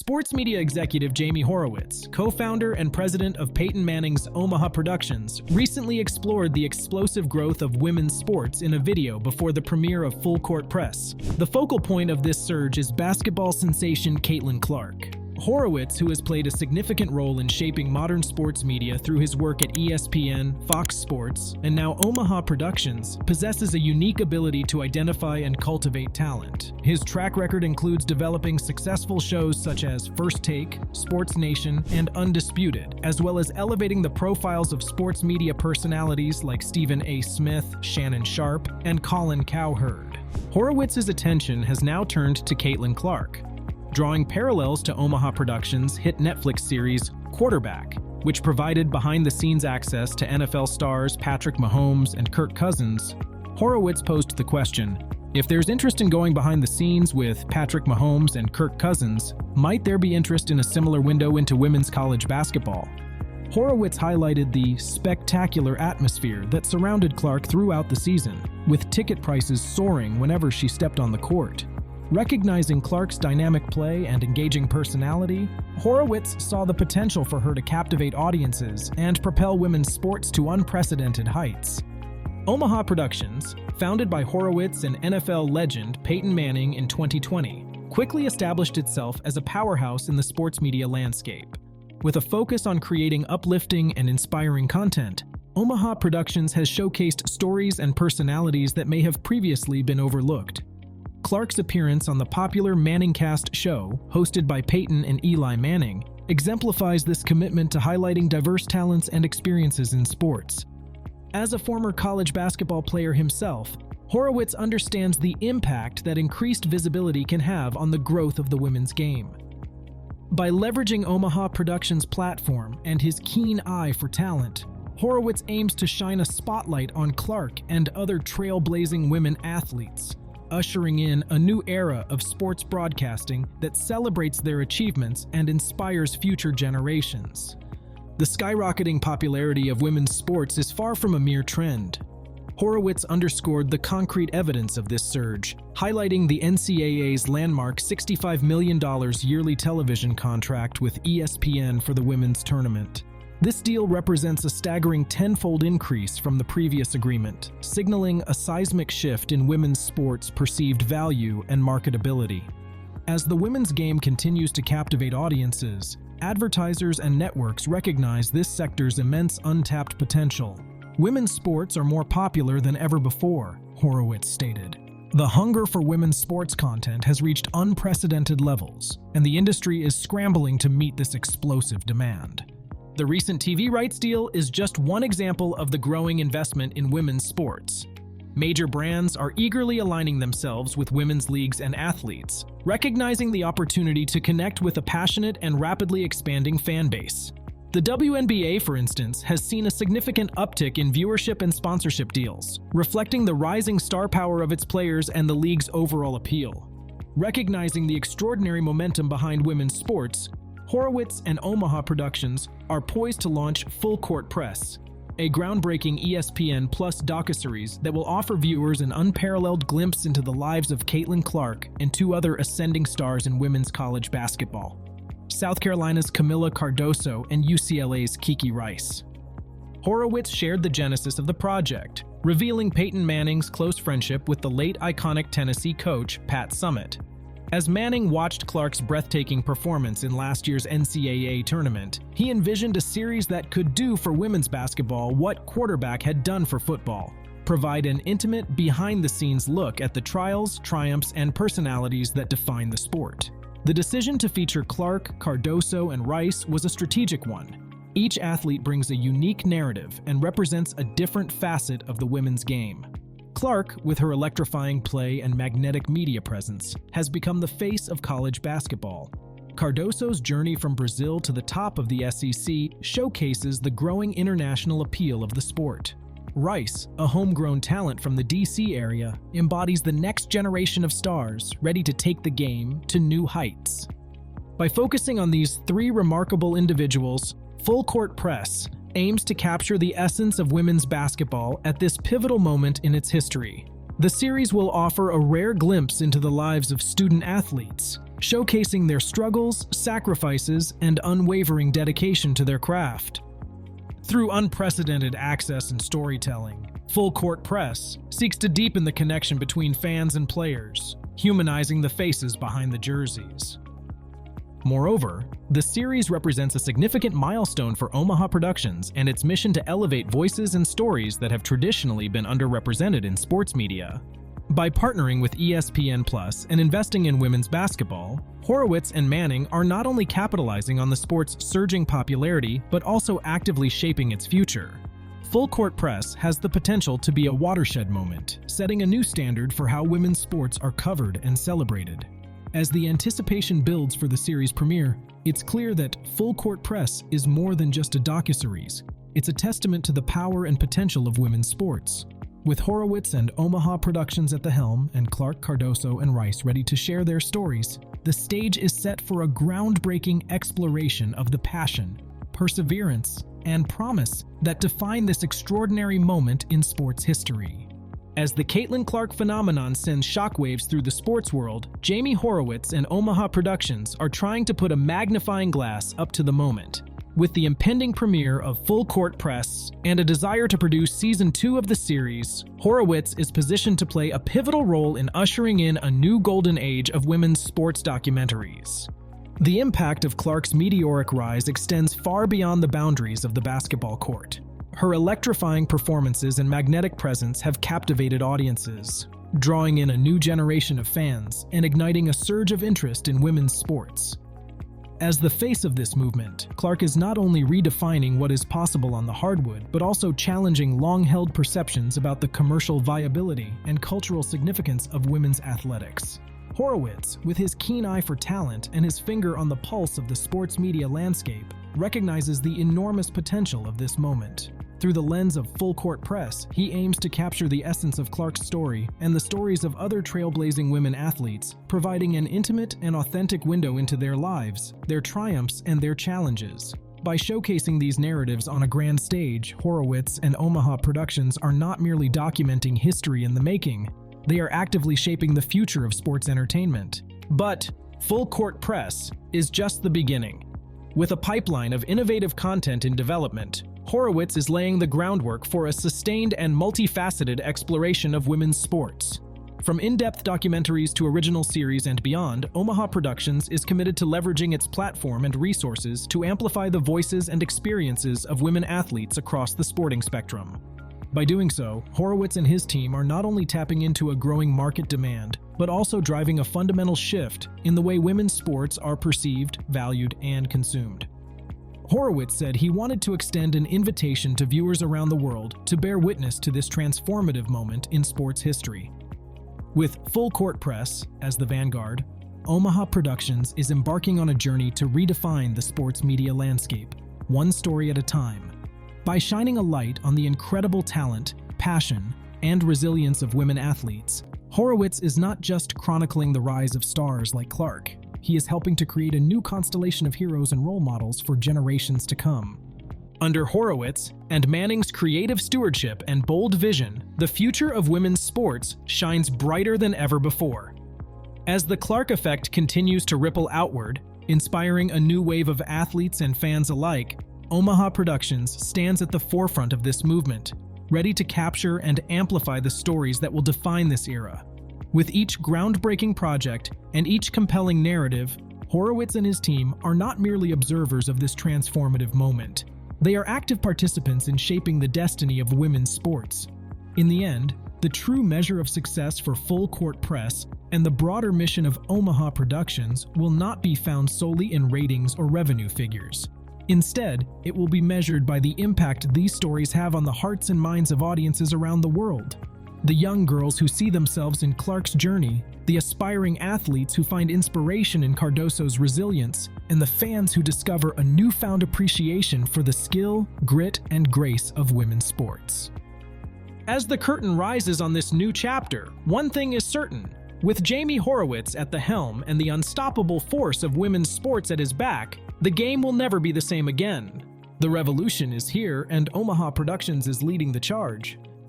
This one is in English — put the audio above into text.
Sports media executive Jamie Horowitz, co-founder and president of Peyton Manning's Omaha Productions, recently explored the explosive growth of women's sports in a video before the premiere of Full Court Press. The focal point of this surge is basketball sensation Caitlin Clark. Horowitz, who has played a significant role in shaping modern sports media through his work at ESPN, Fox Sports, and now Omaha Productions, possesses a unique ability to identify and cultivate talent. His track record includes developing successful shows such as First Take, Sports Nation, and Undisputed, as well as elevating the profiles of sports media personalities like Stephen A. Smith, Shannon Sharpe, and Colin Cowherd. Horowitz's attention has now turned to Caitlin Clark, drawing parallels to Omaha Productions' hit Netflix series Quarterback, which provided behind-the-scenes access to NFL stars Patrick Mahomes and Kirk Cousins. Horowitz posed the question, if there's interest in going behind the scenes with Patrick Mahomes and Kirk Cousins, might there be interest in a similar window into women's college basketball? Horowitz highlighted the spectacular atmosphere that surrounded Clark throughout the season, with ticket prices soaring whenever she stepped on the court. Recognizing Clark's dynamic play and engaging personality, Horowitz saw the potential for her to captivate audiences and propel women's sports to unprecedented heights. Omaha Productions, founded by Horowitz and NFL legend Peyton Manning in 2020, quickly established itself as a powerhouse in the sports media landscape. With a focus on creating uplifting and inspiring content, Omaha Productions has showcased stories and personalities that may have previously been overlooked. Clark's appearance on the popular Manningcast show, hosted by Peyton and Eli Manning, exemplifies this commitment to highlighting diverse talents and experiences in sports. As a former college basketball player himself, Horowitz understands the impact that increased visibility can have on the growth of the women's game. By leveraging Omaha Productions' platform and his keen eye for talent, Horowitz aims to shine a spotlight on Clark and other trailblazing women athletes, ushering in a new era of sports broadcasting that celebrates their achievements and inspires future generations. The skyrocketing popularity of women's sports is far from a mere trend. Horowitz underscored the concrete evidence of this surge, highlighting the NCAA's landmark $65 million yearly television contract with ESPN for the women's tournament. This deal represents a staggering tenfold increase from the previous agreement, signaling a seismic shift in women's sports' perceived value and marketability. As the women's game continues to captivate audiences, advertisers and networks recognize this sector's immense untapped potential. Women's sports are more popular than ever before, Horowitz stated. The hunger for women's sports content has reached unprecedented levels, and the industry is scrambling to meet this explosive demand. The recent TV rights deal is just one example of the growing investment in women's sports. Major brands are eagerly aligning themselves with women's leagues and athletes, recognizing the opportunity to connect with a passionate and rapidly expanding fan base. The WNBA, for instance, has seen a significant uptick in viewership and sponsorship deals, reflecting the rising star power of its players and the league's overall appeal. Recognizing the extraordinary momentum behind women's sports, Horowitz and Omaha Productions are poised to launch Full Court Press, a groundbreaking ESPN Plus docuseries that will offer viewers an unparalleled glimpse into the lives of Caitlin Clark and two other ascending stars in women's college basketball, South Carolina's Kamilla Cardoso and UCLA's Kiki. Horowitz shared the genesis of the project, revealing Peyton Manning's close friendship with the late iconic Tennessee coach Pat Summitt. As Manning watched Clark's breathtaking performance in last year's NCAA tournament, he envisioned a series that could do for women's basketball what Quarterback had done for football, provide an intimate, behind-the-scenes look at the trials, triumphs, and personalities that define the sport. The decision to feature Clark, Cardoso, and Rice was a strategic one. Each athlete brings a unique narrative and represents a different facet of the women's game. Clark, with her electrifying play and magnetic media presence, has become the face of college basketball. Cardoso's journey from Brazil to the top of the SEC showcases the growing international appeal of the sport. Rice, a homegrown talent from the DC area, embodies the next generation of stars ready to take the game to new heights. By focusing on these three remarkable individuals, Full Court Press aims to capture the essence of women's basketball at this pivotal moment in its history. The series will offer a rare glimpse into the lives of student athletes, showcasing their struggles, sacrifices, and unwavering dedication to their craft. Through unprecedented access and storytelling, Full Court Press seeks to deepen the connection between fans and players, humanizing the faces behind the jerseys. Moreover, the series represents a significant milestone for Omaha Productions and its mission to elevate voices and stories that have traditionally been underrepresented in sports media. By partnering with ESPN Plus and investing in women's basketball, Horowitz and Manning are not only capitalizing on the sport's surging popularity, but also actively shaping its future. Full Court Press has the potential to be a watershed moment, setting a new standard for how women's sports are covered and celebrated. As the anticipation builds for the series premiere, it's clear that Full Court Press is more than just a docuseries. It's a testament to the power and potential of women's sports. With Horowitz and Omaha Productions at the helm and Clark, Cardoso, and Rice ready to share their stories, the stage is set for a groundbreaking exploration of the passion, perseverance, and promise that define this extraordinary moment in sports history. As the Caitlin Clark phenomenon sends shockwaves through the sports world, Jamie Horowitz and Omaha Productions are trying to put a magnifying glass up to the moment. With the impending premiere of Full Court Press and a desire to produce Season 2 of the series, Horowitz is positioned to play a pivotal role in ushering in a new golden age of women's sports documentaries. The impact of Clark's meteoric rise extends far beyond the boundaries of the basketball court. Her electrifying performances and magnetic presence have captivated audiences, drawing in a new generation of fans and igniting a surge of interest in women's sports. As the face of this movement, Clark is not only redefining what is possible on the hardwood, but also challenging long-held perceptions about the commercial viability and cultural significance of women's athletics. Horowitz, with his keen eye for talent and his finger on the pulse of the sports media landscape, recognizes the enormous potential of this moment. Through the lens of Full Court Press, he aims to capture the essence of Clark's story and the stories of other trailblazing women athletes, providing an intimate and authentic window into their lives, their triumphs, and their challenges. By showcasing these narratives on a grand stage, Horowitz and Omaha Productions are not merely documenting history in the making, they are actively shaping the future of sports entertainment. But Full Court Press is just the beginning. With a pipeline of innovative content in development, Horowitz is laying the groundwork for a sustained and multifaceted exploration of women's sports. From in-depth documentaries to original series and beyond, Omaha Productions is committed to leveraging its platform and resources to amplify the voices and experiences of women athletes across the sporting spectrum. By doing so, Horowitz and his team are not only tapping into a growing market demand, but also driving a fundamental shift in the way women's sports are perceived, valued, and consumed. Horowitz said he wanted to extend an invitation to viewers around the world to bear witness to this transformative moment in sports history. With Full Court Press as the vanguard, Omaha Productions is embarking on a journey to redefine the sports media landscape, one story at a time. By shining a light on the incredible talent, passion, and resilience of women athletes, Horowitz is not just chronicling the rise of stars like Clark. He is helping to create a new constellation of heroes and role models for generations to come. Under Horowitz and Manning's creative stewardship and bold vision, the future of women's sports shines brighter than ever before. As the Clark effect continues to ripple outward, inspiring a new wave of athletes and fans alike, Omaha Productions stands at the forefront of this movement, ready to capture and amplify the stories that will define this era. With each groundbreaking project and each compelling narrative, Horowitz and his team are not merely observers of this transformative moment. They are active participants in shaping the destiny of women's sports. In the end, the true measure of success for Full Court Press and the broader mission of Omaha Productions will not be found solely in ratings or revenue figures. Instead, it will be measured by the impact these stories have on the hearts and minds of audiences around the world. The young girls who see themselves in Clark's journey, the aspiring athletes who find inspiration in Cardoso's resilience, and the fans who discover a newfound appreciation for the skill, grit, and grace of women's sports. As the curtain rises on this new chapter, one thing is certain. With Jamie Horowitz at the helm and the unstoppable force of women's sports at his back, the game will never be the same again. The revolution is here, and Omaha Productions is leading the charge.